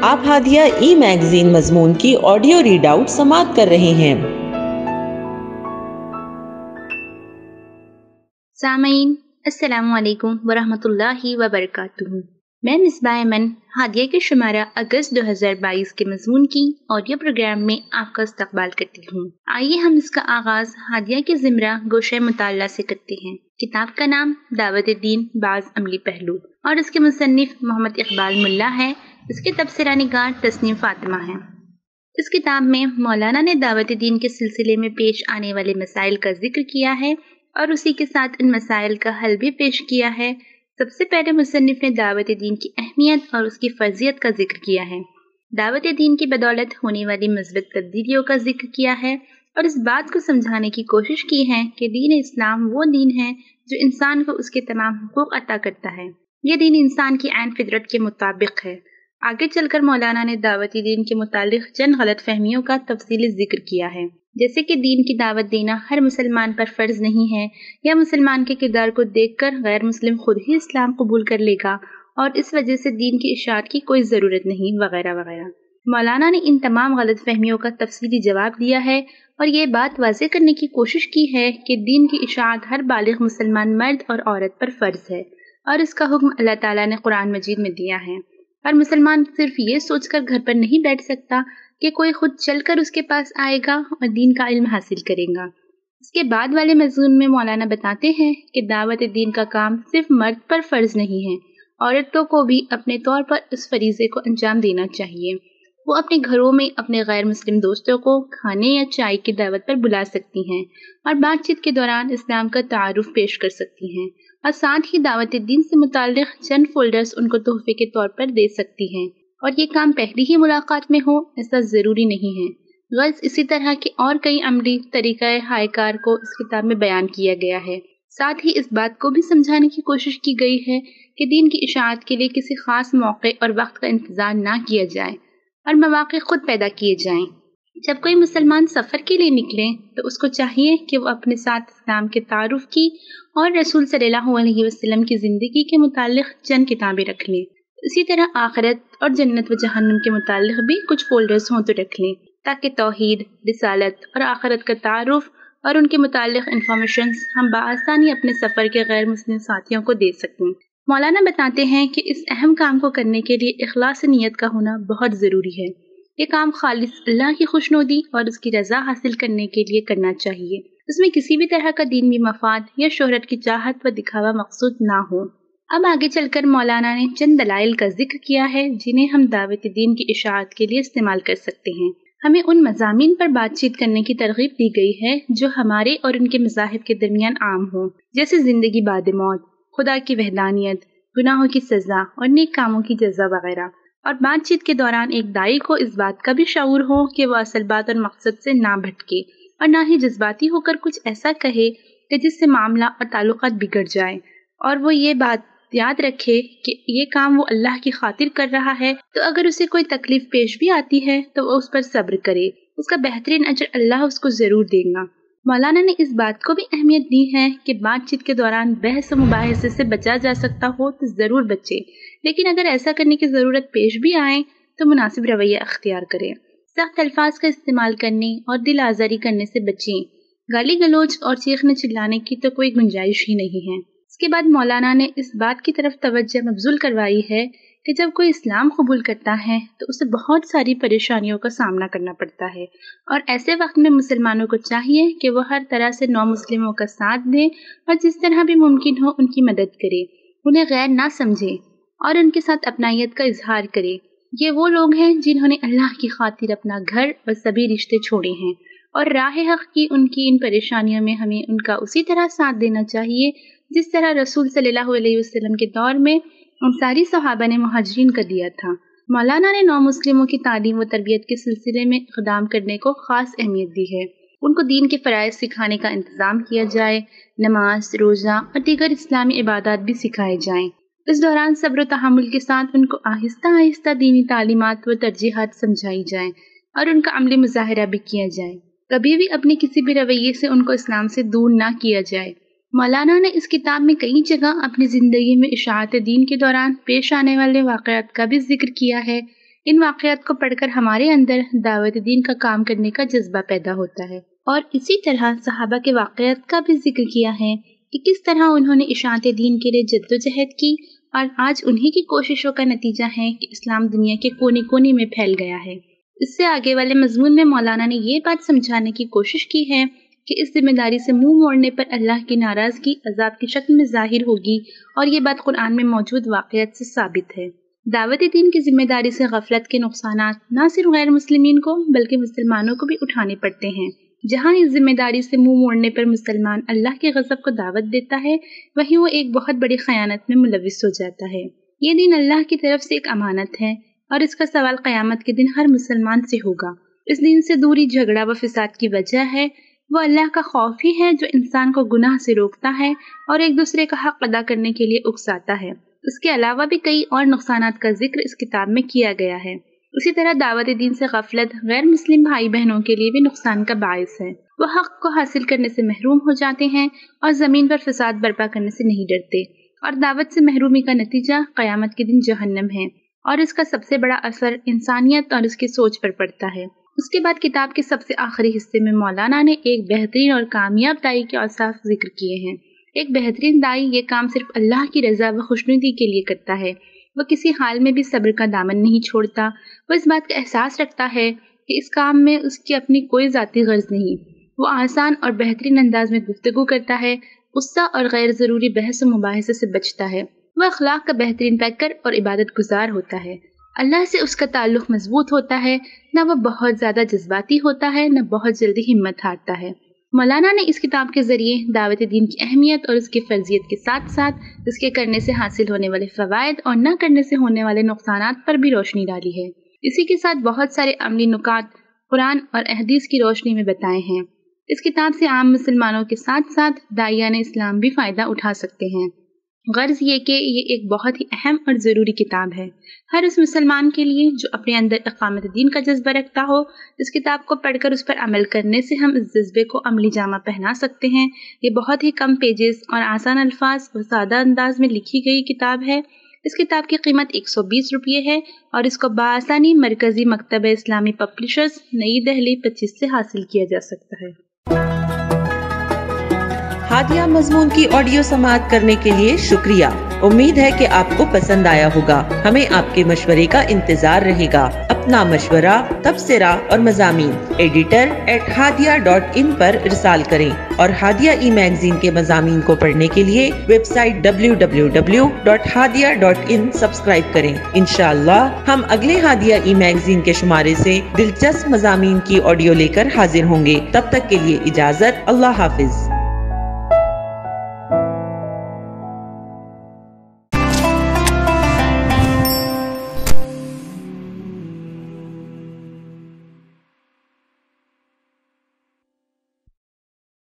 آپ ہادیہ ای میگزین مضمون کی آڈیو ریڈ آؤٹ سماعت کر رہے ہیں۔ سامعین السلام علیکم ورحمۃ اللہ وبرکاتہ۔ میں مصباح ایمن ہادیہ کے شمارہ اگست 2022 کے مضمون کی آڈیو پروگرام میں آپ کا استقبال کرتی ہوں۔ آئیے ہم اس کا آغاز ہادیہ کے زمرہ گوشہ مطالعہ سے کرتے ہیں۔ کتاب کا نام دعوت دین بعض عملی پہلو اور اس کے مصنف محمد اقبال ملا ہے۔ اس کے تبصرہ نگار تسنیم فاطمہ ہیں۔ اس کتاب میں مولانا نے دعوت دین کے سلسلے میں پیش آنے والے مسائل کا ذکر کیا ہے اور اسی کے ساتھ ان مسائل کا حل بھی پیش کیا ہے۔ سب سے پہلے مصنف نے دعوت دین کی اہمیت اور اس کی فرضیت کا ذکر کیا ہے۔ دعوت دین کی بدولت ہونے والی مثبت تبدیلیوں کا ذکر کیا ہے اور اس بات کو سمجھانے کی کوشش کی ہے کہ دین اسلام وہ دین ہے جو انسان کو اس کے تمام حقوق عطا کرتا ہے۔ یہ دین انسان کی عین فطرت کے مطابق ہے۔ آگے چل کر مولانا نے دعوتی دین کے متعلق چند غلط فہمیوں کا تفصیلی ذکر کیا ہے، جیسے کہ دین کی دعوت دینا ہر مسلمان پر فرض نہیں ہے، یا مسلمان کے کردار کو دیکھ کر غیر مسلم خود ہی اسلام قبول کر لے گا اور اس وجہ سے دین کی اشاعت کی کوئی ضرورت نہیں، وغیرہ وغیرہ۔ مولانا نے ان تمام غلط فہمیوں کا تفصیلی جواب دیا ہے اور یہ بات واضح کرنے کی کوشش کی ہے کہ دین کی اشاعت ہر بالغ مسلمان مرد اور عورت پر فرض ہے اور اس کا حکم اللہ تعالیٰ نے قرآن مجید میں دیا ہے، اور مسلمان صرف یہ سوچ کر گھر پر نہیں بیٹھ سکتا کہ کوئی خود چل کر اس کے پاس آئے گا اور دین کا علم حاصل کرے گا۔ اس کے بعد والے مضمون میں مولانا بتاتے ہیں کہ دعوت دین کا کام صرف مرد پر فرض نہیں ہے، عورتوں کو بھی اپنے طور پر اس فریضے کو انجام دینا چاہیے۔ وہ اپنے گھروں میں اپنے غیر مسلم دوستوں کو کھانے یا چائے کی دعوت پر بلا سکتی ہیں اور بات چیت کے دوران اسلام کا تعارف پیش کر سکتی ہیں، اور ساتھ ہی دعوت دین سے متعلق چند فولڈرز ان کو تحفے کے طور پر دے سکتی ہیں، اور یہ کام پہلی ہی ملاقات میں ہو ایسا ضروری نہیں ہے۔ غرض اسی طرح کے اور کئی عملی طریقہ ہائے کار کو اس کتاب میں بیان کیا گیا ہے۔ ساتھ ہی اس بات کو بھی سمجھانے کی کوشش کی گئی ہے کہ دین کی اشاعت کے لیے کسی خاص موقع اور وقت کا انتظار نہ کیا جائے اور مواقع خود پیدا کیے جائیں۔ جب کوئی مسلمان سفر کے لیے نکلے تو اس کو چاہیے کہ وہ اپنے ساتھ اسلام کے تعارف کی اور رسول صلی اللہ علیہ وسلم کی زندگی کے متعلق چند کتابیں رکھ لیں۔ اسی طرح آخرت اور جنت و جہنم کے متعلق بھی کچھ فولڈرز ہوں تو رکھ لیں، تاکہ توحید، رسالت اور آخرت کا تعارف اور ان کے متعلق انفارمیشنز ہم بآسانی اپنے سفر کے غیر مسلم ساتھیوں کو دے سکیں۔ مولانا بتاتے ہیں کہ اس اہم کام کو کرنے کے لیے اخلاص نیت کا ہونا بہت ضروری ہے۔ یہ کام خالص اللہ کی خوشنودی اور اس کی رضا حاصل کرنے کے لیے کرنا چاہیے۔ اس میں کسی بھی طرح کا دینی مفاد یا شہرت کی چاہت و دکھاوا مقصود نہ ہو۔ اب آگے چل کر مولانا نے چند دلائل کا ذکر کیا ہے جنہیں ہم دعوت دین کی اشاعت کے لیے استعمال کر سکتے ہیں۔ ہمیں ان مضامین پر بات چیت کرنے کی ترغیب دی گئی ہے جو ہمارے اور ان کے مذاہب کے درمیان عام ہوں، جیسے زندگی بعد موت، خدا کی وحدانیت، گناہوں کی سزا اور نیک کاموں کی جزا وغیرہ۔ اور بات چیت کے دوران ایک داعی کو اس بات کا بھی شعور ہو کہ وہ اصل بات اور مقصد سے نہ بھٹکے اور نہ ہی جذباتی ہو کر کچھ ایسا کہے کہ جس سے معاملہ اور تعلقات بگڑ جائیں، اور وہ یہ بات یاد رکھے کہ یہ کام وہ اللہ کی خاطر کر رہا ہے، تو اگر اسے کوئی تکلیف پیش بھی آتی ہے تو وہ اس پر صبر کرے، اس کا بہترین اجر اللہ اس کو ضرور دے گا۔ مولانا نے اس بات کو بھی اہمیت دی ہے کہ بات چیت کے دوران بحث و مباحثے سے بچا جا سکتا ہو تو ضرور بچے، لیکن اگر ایسا کرنے کی ضرورت پیش بھی آئے تو مناسب رویہ اختیار کریں۔ سخت الفاظ کا استعمال کرنے اور دل آزاری کرنے سے بچیں۔ گالی گلوچ اور چیخنے چلانے کی تو کوئی گنجائش ہی نہیں ہے۔ اس کے بعد مولانا نے اس بات کی طرف توجہ مبذول کروائی ہے کہ جب کوئی اسلام قبول کرتا ہے تو اسے بہت ساری پریشانیوں کا سامنا کرنا پڑتا ہے، اور ایسے وقت میں مسلمانوں کو چاہیے کہ وہ ہر طرح سے نو مسلموں کا ساتھ دیں اور جس طرح بھی ممکن ہو ان کی مدد کرے، انہیں غیر نہ سمجھے اور ان کے ساتھ اپنائیت کا اظہار کرے۔ یہ وہ لوگ ہیں جنہوں نے اللہ کی خاطر اپنا گھر اور سبھی رشتے چھوڑے ہیں، اور راہ حق کی ان پریشانیوں میں ہمیں ان کا اسی طرح ساتھ دینا چاہیے جس طرح رسول صلی اللہ علیہ وسلم کے دور میں انصاری صحابہ نے مہاجرین کا دیا تھا۔ مولانا نے نو مسلموں کی تعلیم و تربیت کے سلسلے میں اقدام کرنے کو خاص اہمیت دی ہے۔ ان کو دین کے فرائض سکھانے کا انتظام کیا جائے، نماز، روزہ اور دیگر اسلامی عبادات بھی سکھائے جائیں۔ اس دوران صبر و تحمل کے ساتھ ان کو آہستہ آہستہ دینی تعلیمات و ترجیحات سمجھائی جائیں اور ان کا عملی مظاہرہ بھی کیا جائے۔ کبھی بھی اپنے کسی بھی رویے سے ان کو اسلام سے دور نہ کیا جائے۔ مولانا نے اس کتاب میں کئی جگہ اپنی زندگی میں اشاعت دین کے دوران پیش آنے والے واقعات کا بھی ذکر کیا ہے۔ ان واقعات کو پڑھ کر ہمارے اندر دعوت دین کا کام کرنے کا جذبہ پیدا ہوتا ہے۔ اور اسی طرح صحابہ کے واقعات کا بھی ذکر کیا ہے کہ کس طرح انہوں نے اشاعت دین کے لیے جد و جہد کی، اور آج انہی کی کوششوں کا نتیجہ ہے کہ اسلام دنیا کے کونے کونے میں پھیل گیا ہے۔ اس سے آگے والے مضمون میں مولانا نے یہ بات سمجھانے کی کوشش کی ہے کہ اس ذمہ داری سے منہ موڑنے پر اللہ کی ناراضگی عذاب کی شکل میں ظاہر ہوگی، اور یہ بات قرآن میں موجود واقعات سے ثابت ہے۔ دعوت دین کی ذمہ داری سے غفلت کے نقصانات نہ صرف غیر مسلمین کو بلکہ مسلمانوں کو بھی اٹھانے پڑتے ہیں۔ جہاں اس ذمہ داری سے منہ موڑنے پر مسلمان اللہ کے غضب کو دعوت دیتا ہے، وہیں وہ ایک بہت بڑی خیانت میں ملوث ہو جاتا ہے۔ یہ دین اللہ کی طرف سے ایک امانت ہے، اور اس کا سوال قیامت کے دن ہر مسلمان سے ہوگا۔ اس دین سے دوری جھگڑا و فساد کی وجہ ہے۔ وہ اللہ کا خوف ہی ہے جو انسان کو گناہ سے روکتا ہے اور ایک دوسرے کا حق ادا کرنے کے لیے اکساتا ہے۔ اس کے علاوہ بھی کئی اور نقصانات کا ذکر اس کتاب میں کیا گیا ہے۔ اسی طرح دعوت دین سے غفلت غیر مسلم بھائی بہنوں کے لیے بھی نقصان کا باعث ہے۔ وہ حق کو حاصل کرنے سے محروم ہو جاتے ہیں اور زمین پر فساد برپا کرنے سے نہیں ڈرتے، اور دعوت سے محرومی کا نتیجہ قیامت کے دن جہنم ہے، اور اس کا سب سے بڑا اثر انسانیت اور اس کی سوچ پر پڑتا ہے۔ اس کے بعد کتاب کے سب سے آخری حصے میں مولانا نے ایک بہترین اور کامیاب دائی کے اوصاف ذکر کیے ہیں۔ ایک بہترین دائی یہ کام صرف اللہ کی رضا و خوشنودی کے لیے کرتا ہے۔ وہ کسی حال میں بھی صبر کا دامن نہیں چھوڑتا۔ وہ اس بات کا احساس رکھتا ہے کہ اس کام میں اس کی اپنی کوئی ذاتی غرض نہیں۔ وہ آسان اور بہترین انداز میں گفتگو کرتا ہے، غصہ اور غیر ضروری بحث و مباحثے سے بچتا ہے۔ وہ اخلاق کا بہترین پیکر اور عبادت گزار ہوتا ہے۔ اللہ سے اس کا تعلق مضبوط ہوتا ہے، نہ وہ بہت زیادہ جذباتی ہوتا ہے، نہ بہت جلدی ہمت ہارتا ہے۔ مولانا نے اس کتاب کے ذریعے دعوت دین کی اہمیت اور اس کی فرضیت کے ساتھ ساتھ اس کے کرنے سے حاصل ہونے والے فوائد اور نہ کرنے سے ہونے والے نقصانات پر بھی روشنی ڈالی ہے۔ اسی کے ساتھ بہت سارے عملی نکات قرآن اور احادیث کی روشنی میں بتائے ہیں۔ اس کتاب سے عام مسلمانوں کے ساتھ ساتھ داعیان اسلام بھی فائدہ اٹھا سکتے ہیں۔ غرض یہ کہ یہ ایک بہت ہی اہم اور ضروری کتاب ہے ہر اس مسلمان کے لیے جو اپنے اندر اقامت دین کا جذبہ رکھتا ہو۔ اس کتاب کو پڑھ کر اس پر عمل کرنے سے ہم اس جذبے کو عملی جامہ پہنا سکتے ہیں۔ یہ بہت ہی کم پیجز اور آسان الفاظ اور سادہ انداز میں لکھی گئی کتاب ہے۔ اس کتاب کی قیمت 120 روپے ہے اور اس کو بآسانی مرکزی مکتبہ اسلامی پبلشرز، نئی دہلی 25 سے حاصل کیا جا سکتا ہے۔ ہادیہ مضمون کی آڈیو سماعت کرنے کے لیے شکریہ۔ امید ہے کہ آپ کو پسند آیا ہوگا۔ ہمیں آپ کے مشورے کا انتظار رہے گا۔ اپنا مشورہ، تبصرہ اور مضامین editor@hadia.in پر ارسال کریں اور ہادیہ ای میگزین کے مضامین کو پڑھنے کے لیے ویب سائٹ www.hadia.in سبسکرائب کریں۔ انشاءاللہ ہم اگلے ہادیہ ای میگزین کے شمارے سے دلچسپ مضامین کی آڈیو لے کر حاضر ہوں گے۔ تب تک کے لیے اجازت۔ اللہ حافظ۔